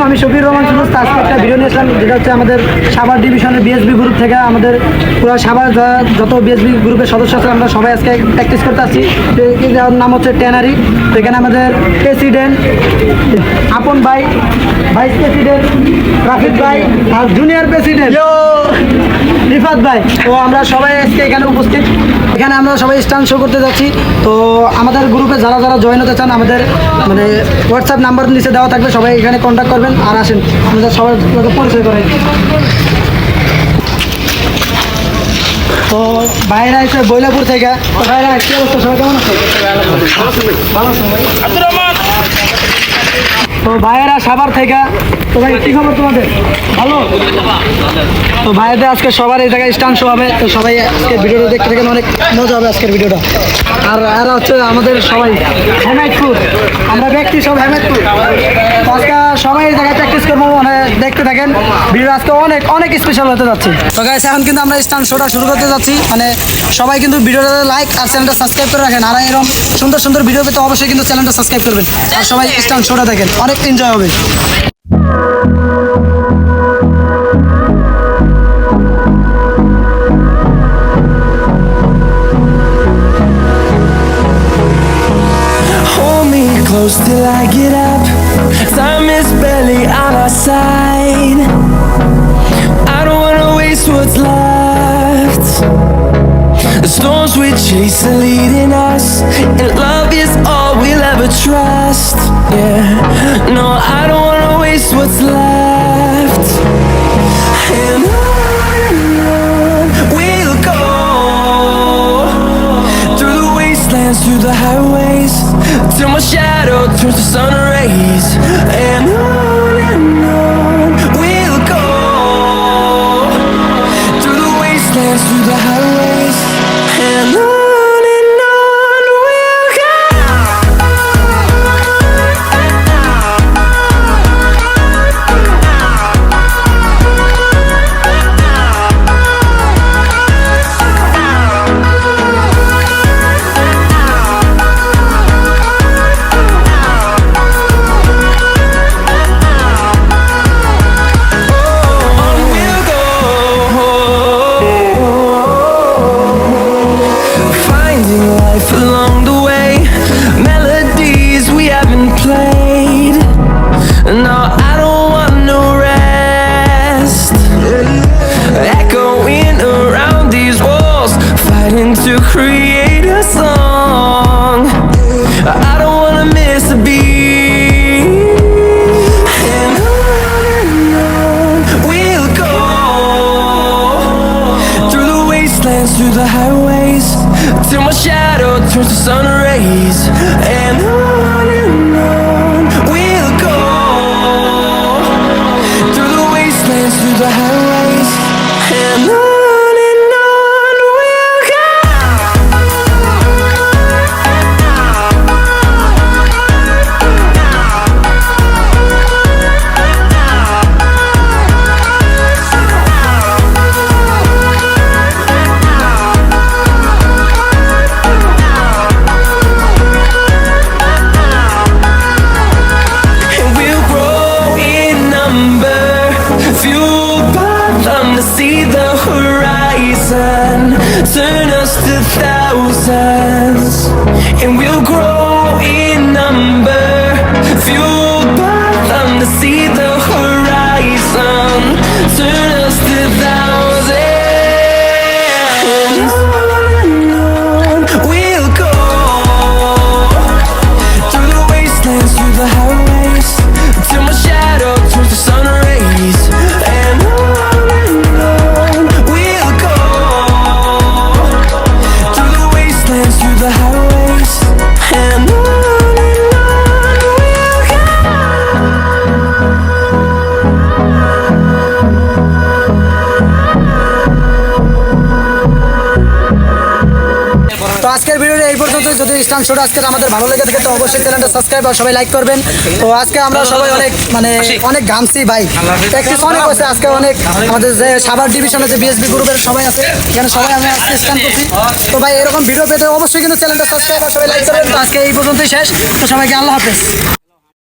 আমি শফির রহমান সুরজ। আজকে একটা ভিডিও নিয়ে আসলাম, যেটা হচ্ছে আমাদের সাভার ডিভিশনের বিএসবি গ্রুপ থেকে আমাদের পুরো সাভার যত বিএসবি গ্রুপের সদস্য আছে আমরা সবাই আজকে প্র্যাকটিস করতে আসছি। যার নাম হচ্ছে ট্যানারি। তো এখানে আমাদের প্রেসিডেন্ট আপন ভাই, ভাইস প্রেসিডেন্ট রাফিদ ভাই আর জুনিয়র প্রেসিডেন্ট রিফাত ভাই। তো আমরা সবাই আজকে এখানে উপস্থিত। এখানে আমরা সবাই স্টান্ট শো করতে যাচ্ছি। তো আমাদের গ্রুপে যারা যারা জয়েন হতে চান, আমাদের মানে হোয়াটসঅ্যাপ নাম্বার নিচে দেওয়া থাকবে, সবাই এখানে কন্ট্যাক্ট করবেন আর আসেন আমাদের সবার পরিচয় করেন। তো ভাইরা এসে বৈলাপুর থেকে। তো ভাইরা কি অবস্থা, সবাই কেমন আছে? ভালো আছেন ভাই? তো ভাইয়েরা সাভার থেকে। তো ভাই কী খবর তোমাদের? ভালো। তো ভাইয়াদের আজকে সবার এই জায়গায় স্টান্ট শো হবে। তো সবাই আজকে ভিডিওটা দেখতে থাকেন, অনেক মজা হবে আজকের ভিডিওটা। আর এরা হচ্ছে আমাদের সবাই হেমায়তপুর, আমরা ব্যক্তি সব হেমায়তপুর। তো আজকে সবাই এই জায়গায় প্র্যাকটিস করবো, মানে দেখতে থাকেন ভিডিও। আজকে অনেক অনেক স্পেশাল হতে যাচ্ছে। তো গাইস এখন কিন্তু আমরা স্টান্ট শোটা শুরু করতে যাচ্ছি। মানে সবাই কিন্তু ভিডিওটা লাইক আর চ্যানেলটা সাবস্ক্রাইব করে রাখেন। আর এরকম সুন্দর সুন্দর ভিডিও পেতে অবশ্যই কিন্তু চ্যানেলটা সাবস্ক্রাইব করবেন আর সবাই স্টান্ট শোটা দেখেন, অনেক এনজয় হবে। Close till I get up. Time is barely on our side. I don't wanna waste what's left. The storms we chase are leading us, and love is all we'll ever trust. Yeah, no, I don't wanna waste what's left. And on we'll go, through the wastelands, through the highways, till my shadow turns to sun rays. And on we'll go, through the wastelands, through the highways. And on we'll go. Along the way, melodies we haven't played. No, I don't want no rest. Echoing around these walls, fighting to create a song. I don't wanna miss a beat. And on we'll go, through the wastelands, through the highways, till my shadow turns to sun rays. And on we'll go, through the wastelands, through the highways. And on we'll go. See the horizon, turn us to thousands, and we'll grow in number, fueled by them to see the horizon, turn us to thousands. And on we'll go, through the wastelands, through the highways, till my shadow turns to sun rays. And we'll go, through the wastelands, through the highways. And on we'll go. তো আজকের ভিডিওটা এই পর্যন্ত। যদি stunt শোটা আজকে আমাদের ভালো লেগে থাকে তো অবশ্যই চ্যানেলটা সাবস্ক্রাইব আর সবাই লাইক করবেন। তো আজকে আমরা সবাই অনেক ঘামছি ভাই, প্র্যাকটিস অনেক হয়েছে আজকে। অনেক আমাদের যে সাভার ডিভিশনে যে বিএসবি গ্রুপের সবাই আছে, এখানে সবাই আমরা আজকে স্টান্ট করছি। তো ভাই এরকম ভিডিও পেতে অবশ্যই কিন্তু চ্যানেলটা সাবস্ক্রাইব আর সবাই লাইক করবেন। তো আজকে এই পর্যন্তই শেষ। তো সবাইকে আল্লাহ হাফেজ।